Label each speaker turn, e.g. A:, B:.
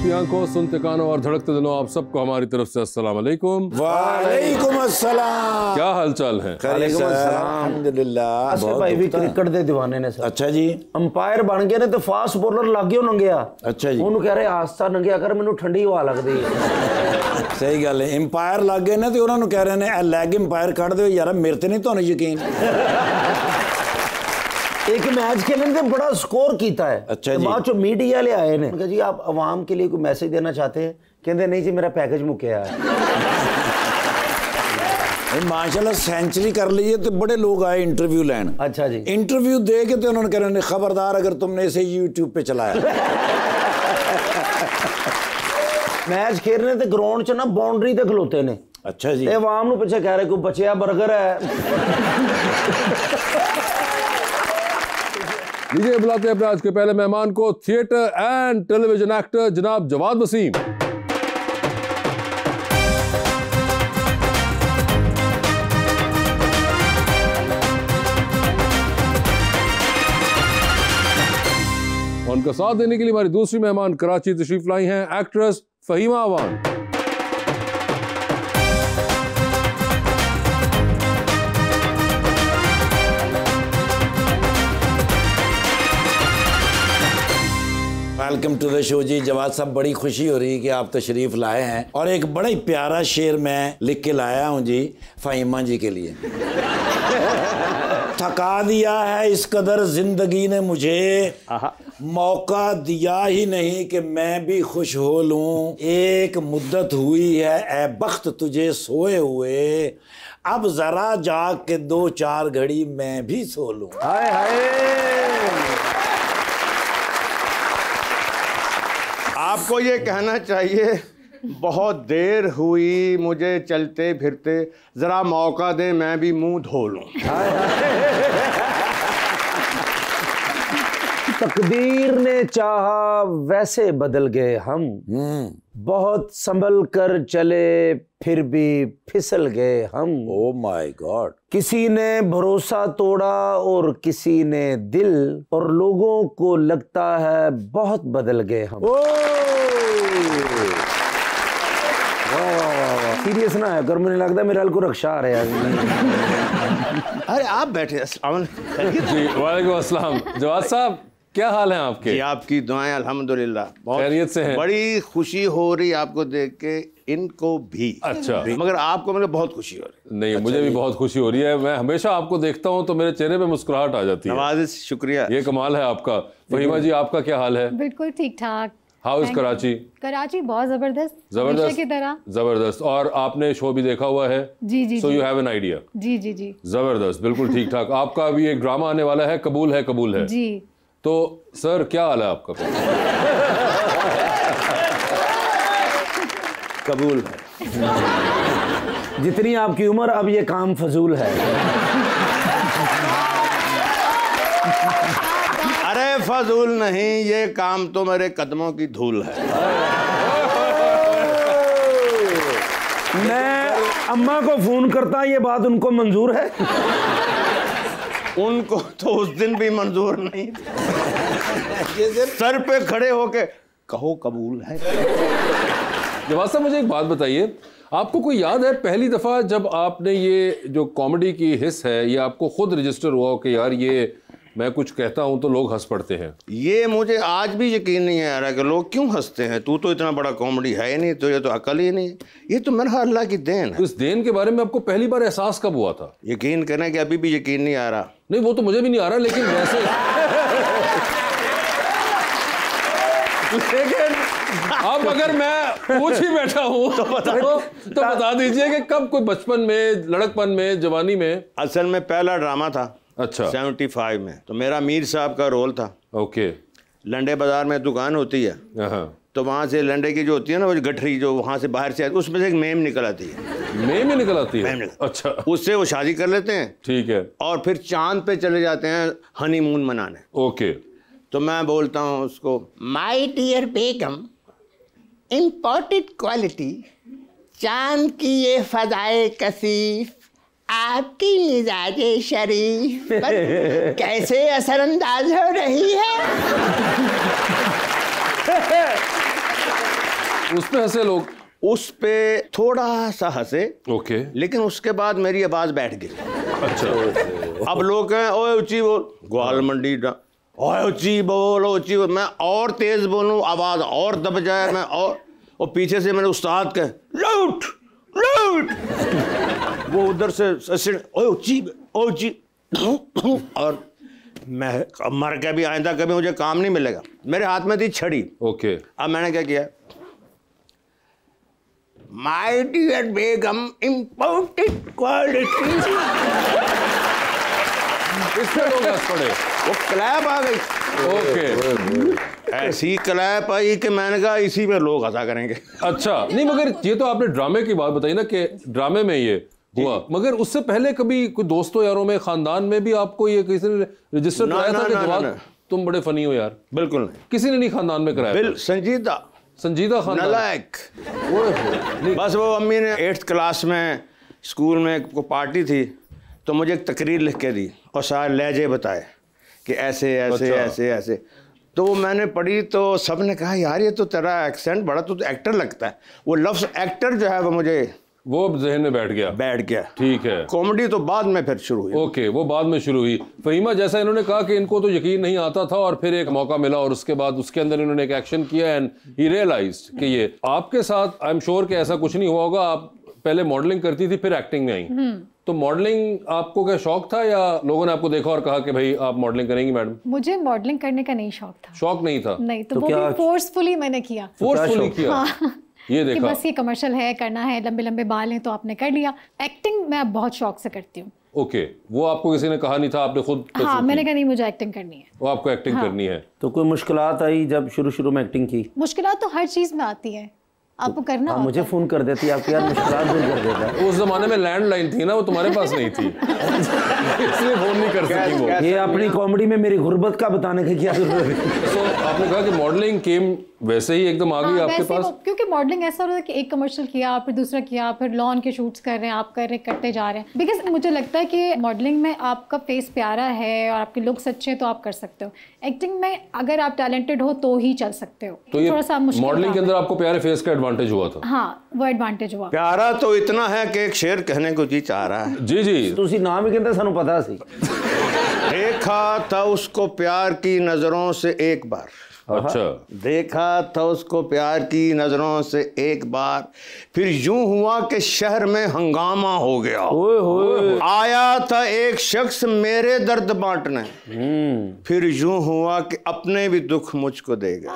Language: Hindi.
A: देखती आंखों, सुनते कानों और धड़कते दिलों, आप सबको हमारी तरफ से अस्सलाम वालेकुम।
B: वालेकुम अस्सलाम।
A: क्या हालचाल है?
B: अल्हम्दुलिल्लाह।
C: असर भाई भी क्रिकेट दे दीवाने ने सर।
B: अच्छा जी।
C: अंपायर बन गए ने ते फास्ट बॉलर लग गए नंगिया।
B: अच्छा जी।
C: ਉਹਨੂੰ कह रहे आस्ता नंगिया कर, मैनू ठंडी हवा लगदी है।
B: सही गल है। अंपायर लग गए ने ते ਉਹਨਾਂ ਨੂੰ ਕਹਿ ਰਹੇ ਨੇ ਲੈਗ अंपायर ਕੱਢ ਦਿਓ ਯਾਰ, ਮੇਰੇ ਤੇ ਨਹੀਂ ਤੁਹਾਨੂੰ ਯਕੀਨ।
C: एक मैच खेलने से बड़ा स्कोर कीता है।
B: अच्छा जी।
C: बाद जो मीडिया ले आए ने जी आप अवाम के लिए कोई मैसेज देना चाहते हैं? कहते नहीं जी मेरा पैकेज मुक्या है।
B: माशाल्लाह सेंचुरी कर ली है तो बड़े लोग आए इंटरव्यू लैन।
C: अच्छा जी।
B: इंटरव्यू दे के तो उन्होंने कह रहे खबरदार अगर तुमने इसे यूट्यूब पे चलाया।
C: मैच खेलने ते ग्राउंड च ना बाउंड्री ते खलोते ने।
B: अच्छा जी।
C: अवाम नु पीछे कह रहे कोई बचिया बर्गर है।
A: लीजिए बुलाते हैं अपने आज के पहले मेहमान को, थिएटर एंड टेलीविजन एक्टर जनाब जवाद वसीम। उनका साथ देने के लिए हमारी दूसरी मेहमान कराची तशरीफ लाई हैं actress Fahima Awan.
B: Welcome to the show ji. Jawad साहब, बड़ी खुशी हो रही है कि आप तशरीफ लाए हैं और एक बड़ा ही प्यारा शेर मैं लिख के लाया हूँ जी फहीमा जी के लिए। थका दिया है इस कदर जिंदगी ने मुझे, मौका दिया ही नहीं कि मैं भी खुश हो लूं। एक मुद्दत हुई है ए बख्त तुझे सोए हुए, अब जरा जाग के 2-4 घड़ी मैं भी सो लूं।
C: हाय हाय।
D: आपको ये कहना चाहिए बहुत देर हुई मुझे चलते फिरते, जरा मौका दे मैं भी मुंह धो लूं।
C: तकदीर ने चाहा वैसे बदल गए हम, बहुत संभल कर चले फिर भी फिसल गए हम।
B: Oh my God.
C: किसी ने भरोसा तोड़ा और किसी ने दिल, और लोगों को लगता है बहुत बदल गए हम। सीरियस ना है कर, मुझे लगता है मेरे हाल को रक्षा आ रहा है।
D: अरे आप बैठे। अस्सलाम
A: जी वालेकुम अस्सलाम। जवाद साहब क्या हाल है आपके?
D: जी आपकी दुआएं अल्हम्दुलिल्लाह बहुत
A: खैरियत से हैं।
D: बड़ी खुशी हो रही आपको देख के, इनको भी।
A: अच्छा।
D: मगर आपको मतलब बहुत खुशी हो रही।
A: नहीं, मुझे भी बहुत खुशी हो रही है। मैं हमेशा आपको देखता हूँ तो मेरे चेहरे पे मुस्कुराहट आ जाती है।
D: नवाज़िश, शुक्रिया।
A: ये कमाल है आपका। फहीमा जी आपका क्या हाल है?
E: बिल्कुल ठीक ठाक।
A: How is Karachi?
E: कराची बहुत जबरदस्त,
A: जबरदस्त
E: हमेशा की तरह।
A: जबरदस्त। और आपने शो भी देखा हुआ है?
E: जी जी।
A: So you have an idea.
E: जी जी जी।
A: जबरदस्त, बिल्कुल ठीक ठाक। आपका अभी एक ड्रामा आने वाला है, कबूल है कबूल है।
E: जी।
A: तो सर क्या हाल है आपका?
D: कबूल है।
C: जितनी आपकी उम्र, अब ये काम फजूल है।
D: अरे फजूल नहीं, ये काम तो मेरे कदमों की धूल है।
C: मैं अम्मा को फोन करता, ये बात उनको मंजूर है?
D: उनको तो उस दिन भी मंजूर नहीं थी। सर पे खड़े होके कहो कबूल है।
A: जवाद साहब मुझे एक बात बताइए, आपको कोई याद है पहली दफ़ा जब आपने ये जो कॉमेडी की हिस्स है ये आपको खुद रजिस्टर हुआ हो कि यार ये मैं कुछ कहता हूं तो लोग हंस पड़ते हैं?
D: ये मुझे आज भी यकीन नहीं आ रहा कि लोग क्यों हंसते हैं। तू तो इतना बड़ा कॉमेडी है ही नहीं, तो ये तो अकल ही नहीं। ये तो मेरा अल्लाह की देन है।
A: तो इस देन के बारे में आपको पहली बार एहसास कब हुआ था?
D: यकीन करना कि अभी भी यकीन नहीं आ रहा।
A: नहीं वो तो मुझे भी नहीं आ रहा, लेकिन वैसे लेकिन अब अगर मैं पूछ ही बैठा हूँ तो बता दीजिए कि कब, कोई बचपन में, लड़कपन में, जवानी में?
D: असल में पहला ड्रामा था।
A: अच्छा।
D: 75 में। तो मेरा मीर साहब का रोल था।
A: ओके।
D: लंडे बाजार में दुकान होती है, तो वहाँ से लंडे की जो होती है ना, वो गठरी जो वहाँ से बाहर से आती है, उसमें से एक मेम निकल आती है।
A: मेम ही निकल आती है?
D: मेम निकल।
A: अच्छा।
D: उससे वो शादी कर लेते हैं।
A: ठीक है।
D: और फिर चांद पे चले जाते हैं हनीमून मनाने।
A: ओके।
D: तो मैं बोलता हूँ उसको, माय डियर बेगम, इम्पोर्टेड क्वालिटी, चांद की ये फजाए कसीफ, आपकी मिजाजे शरीफ पर कैसे असरअंदाज हो रही है।
A: उस पे हंसे लोग?
D: उस पे थोड़ा सा हंसे,
A: ओके।
D: लेकिन उसके बाद मेरी आवाज बैठ गई।
A: अच्छा।
D: अब लोग कहें ओए ऊंची बोल, ग्वाल मंडी ओए ऊंची बोल, ऊंची बोल। मैं और तेज बोलूं, आवाज और दब जाए, मैं और पीछे से मेरे उस्ताद कहे लूट लूट, वो उधर से ओए ऊंची ऊंची, और मैं मर के भी आइंदा कभी मुझे काम नहीं मिलेगा। मेरे हाथ में थी छड़ी।
A: ओके।
D: अब मैंने क्या किया, माय डियर बेगम इम्पोर्टेड क्वालिटी,
A: इससे लोग हंस पड़े।
D: वो क्लैप आ गई।
A: ओके।
D: ऐसी क्लैप आई कि मैंने कहा इसी पे लोग हंसा करेंगे।
A: अच्छा, नहीं मगर ये तो आपने ड्रामे की बात बताई ना कि ड्रामे में ये हुआ, मगर उससे पहले कभी कोई दोस्तों यारों में, खानदान में भी आपको ये किसी ने रजिस्टर कराया था कि जवाब तुम बड़े फनी हो यार?
D: बिल्कुल नहीं,
A: किसी ने नहीं खानदान में कराया?
D: बिल संजीदा
A: संजीदा खानदान,
D: नालायक। बस वो अम्मी ने 8th क्लास में स्कूल में को पार्टी थी, तो मुझे एक तकरीर लिख के दी और सारे लहजे बताए कि ऐसे ऐसे
A: अच्छा।
D: ऐसे ऐसे। तो वो मैंने पढ़ी तो सब ने कहा यार ये तो तेरा एक्सेंट बड़ा, तो एक्टर लगता है। वो लफ्ज़ एक्टर जो है वो मुझे
A: वो जहन में बैठ गया। ठीक है।
D: कॉमेडी तो बाद में फिर शुरू हुई।
A: ओके, वो बाद में शुरू हुई। फहीमा, जैसा इन्होंने कहा कि इनको तो यकीन नहीं आता था और फिर एक मौका मिला और उसके बाद उसके अंदर इन्होंने एक एक्शन किया एंड ही रियलाइज्ड कि ये आपके साथ, आई एम श्योर कि ऐसा कुछ नहीं हुआ होगा। आप पहले मॉडलिंग करती थी, फिर एक्टिंग में आई, तो मॉडलिंग आपको क्या शौक था या लोगों ने आपको देखा और कहा कि भाई आप मॉडलिंग करेंगी मैडम?
E: मुझे मॉडलिंग करने का नहीं शौक था।
A: शौक नहीं था?
E: नहीं, तो वो भी फोर्सफुली मैंने किया।
A: फोर्सफुली किया?
E: हाँ।
A: ये
E: कि
A: देखा
E: बस ये कमर्शियल है, करना है, लंबे लंबे बाल हैं तो आपने कर लिया। एक्टिंग मैं बहुत शौक से करती हूँ।
A: ओके, वो आपको किसी ने कहा नहीं था, आपने खुद?
E: हाँ, मैंने कहा नहीं मुझे एक्टिंग करनी है।
A: वो आपको एक्टिंग करनी है।
C: तो कोई मुश्किलात आई जब शुरू में एक्टिंग की?
E: मुश्किलात तो हर चीज में आती है, आपको करना होता
C: मुझे
E: है।
C: फोन कर देती आपकी यार, मुश्किलात दूर कर देता।
A: उस जमाने में लैंडलाइन थी ना, वो तुम्हारे पास नहीं थी इसलिए फोन नहीं कर सकी वो।
C: ये अपनी कॉमेडी में मेरी गुर्बत का बताने की क्या जरूरत है?
A: तो आपने कहा कि मॉडलिंग केम वैसे ही एकदम आ गई आपके
E: वैसे
A: पास?
E: क्योंकि मॉडलिंग ऐसा होता है कि एक कमर्शियल किया, फिर दूसरा किया, फिर लॉन के शूट्स कर रहे हैं, आप कर रहे करते जा रहे हैं। बिकॉज मुझे लगता है कि मॉडलिंग में आपका फेस प्यारा है और आपके लुक्स अच्छे हैं तो आप कर सकते हो। एक्टिंग में अगर आप टैलेंटेड हो तो ही चल सकते हो।
A: तो ये
E: थोड़ा सा मुश्किल
A: मॉडलिंग के अंदर आपको प्यारे फेस का एडवांटेज हुआ था?
E: हाँ, वो एडवांटेज हुआ।
D: प्यारा तो इतना है कि एक शेर कहने को जी चाह रहा है।
A: जी जी,
C: तुसी नाम ही कहते सानू पता सी।
D: देखा था उसको प्यार की नजरों से एक बार।
A: अच्छा।
D: देखा था उसको प्यार की नजरों से एक बार, फिर यूं हुआ कि शहर में हंगामा हो गया।
C: ओए होए।
D: आया था एक शख्स मेरे दर्द बांटने, फिर यूं हुआ कि अपने भी दुख मुझको दे गए।